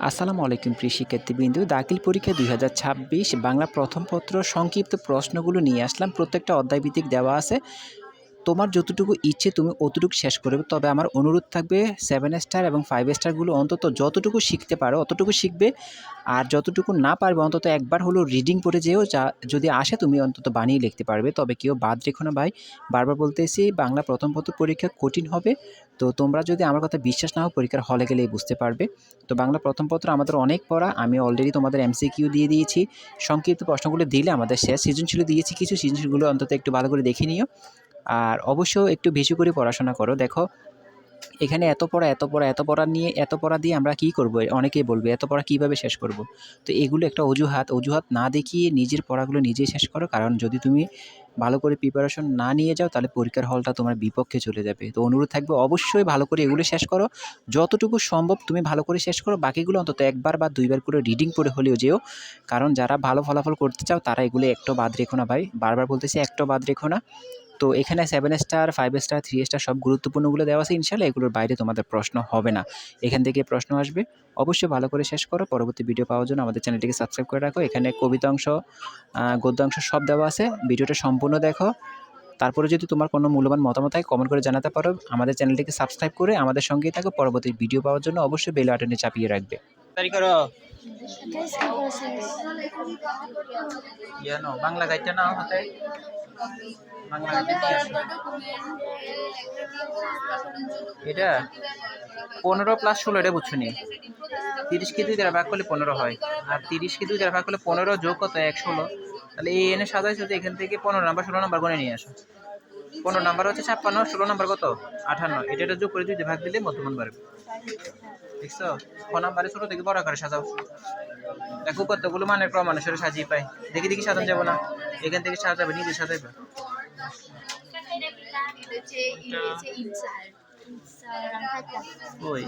আসসালামু আলাইকুম প্রিয় শিক্ষার্থীবৃন্দু। দাখিল পরীক্ষা ২০২৬ বাংলা প্রথম পত্র সংক্ষিপ্ত প্রশ্নগুলো নিয়ে আসলাম। প্রত্যেকটা অধ্যায়ভিত্তিক দেওয়া আছে। তোমার যতটুকু ইচ্ছে তুমি অতটুকু শেষ করবে। তবে আমার অনুরোধ থাকবে 7 স্টার এবং 5 স্টারগুলো অন্তত যতটুকু শিখতে পারো অতটুকু শিখবে। আর যতটুকু না পারবে অন্তত একবার হলেও রিডিং পড়ে যেও, যা যদি আসে তুমি অন্তত বানিয়ে লিখতে পারবে। তবে কেউ বাদ রেখো না ভাই। বারবার বলতেছি বাংলা প্রথম পত্র পরীক্ষা কঠিন হবে। তো তোমরা যদি আমার কথা বিশ্বাস না হয় পরীক্ষার হলে গেলেই বুঝতে পারবে। তো বাংলা প্রথম পত্র আমাদের অনেক পড়া। আমি অলরেডি তোমাদের এমসিকিউ দিয়ে দিয়েছি। সংক্ষিপ্ত প্রশ্নগুলো দিলে আমাদের শেষ। সৃজনশীল দিয়েছি কিছু, সৃজনশীলগুলো অন্তত একটু ভালো করে দেখে নিও। আর অবশ্য একটু বেশি করে পড়াশোনা করো। দেখো এখানে এত পড়া নিয়ে এত পড়া দিয়ে আমরা কি করব? অনেকেই বলবে এত পড়া কিভাবে শেষ করব? তো এগুলো একটা অজুহাত না দেখিয়ে নিজের পড়াগুলো নিজেই শেষ করো। কারণ যদি তুমি ভালো করে প্রিপারেশন না নিয়ে যাও তাহলে পরীক্ষার হলটা তোমার বিপক্ষে চলে যাবে। তো অনুরোধ থাকবে অবশ্যই ভালো করে এগুলো শেষ করো। যতটুকু সম্ভব তুমি ভালো করে শেষ করো। বাকিগুলো অন্তত একবার বা দুইবার করে রিডিং পড়ে হলেও যেও। কারণ যারা ভালো ফলাফল করতে চাও তারা এগুলো একটাও বাদ রেখো না ভাই। বারবার বলতেছি একটাও বাদ রেখো না। তো এখানে 7 স্টার, 5 স্টার, 3 স্টার সব গুরুত্বপূর্ণগুলো দেওয়া আছে। ইনশাআল্লাহ এগুলোর বাইরে তোমাদের প্রশ্ন হবে না। এখান থেকে প্রশ্ন আসবে। অবশ্যই ভালো করে শেষ করো। পরবর্তী ভিডিও পাওয়ার জন্য আমাদের চ্যানেলটিকে সাবস্ক্রাইব করে রাখো। এখানে কবিতাংশ, গদ্যাংশ সব দেওয়া আছে। ভিডিওটা সম্পূর্ণ দেখো। তারপরে যদি তোমার কোনো মূল্যবান মতামত থাকে কমেন্ট করে জানাতে পারো। আমাদের চ্যানেলটিকে সাবস্ক্রাইব করে আমাদের সঙ্গেই থাকো। পরবর্তী ভিডিও পাওয়ার জন্য অবশ্যই বেল বাটনে চাপিয়ে রাখবে। বাংলা গাইডটা নাও হাতে। এটা 15+16 এটা বুঝছো নি? 30কে 2 দ্বারা ভাগ করলে 15 হয়। আর 30কে 2 দ্বারা ভাগ করলে 15 যোগ কত 116। তাহলে এই এনে সাজাইছো যে এখান থেকে 15 নাম্বার 16 নাম্বার গুনে নিয়ে আসো। 15 নাম্বার হচ্ছে 56, 16 নাম্বার কত 58। এটা যোগ করে 2 দিয়ে ভাগ দিলে মধ্যমান বাড়বে। দেখছো? ক নাম্বারে ছোট থেকে বড় আকারে সাজাও। দেখো কতগুলো মানের ক্রম অনুসারে সাজিয়ে পাই। দেখি সাজানো যাবো না। এখান থেকে সাজাবে, নিজে সাজাইবে। ওই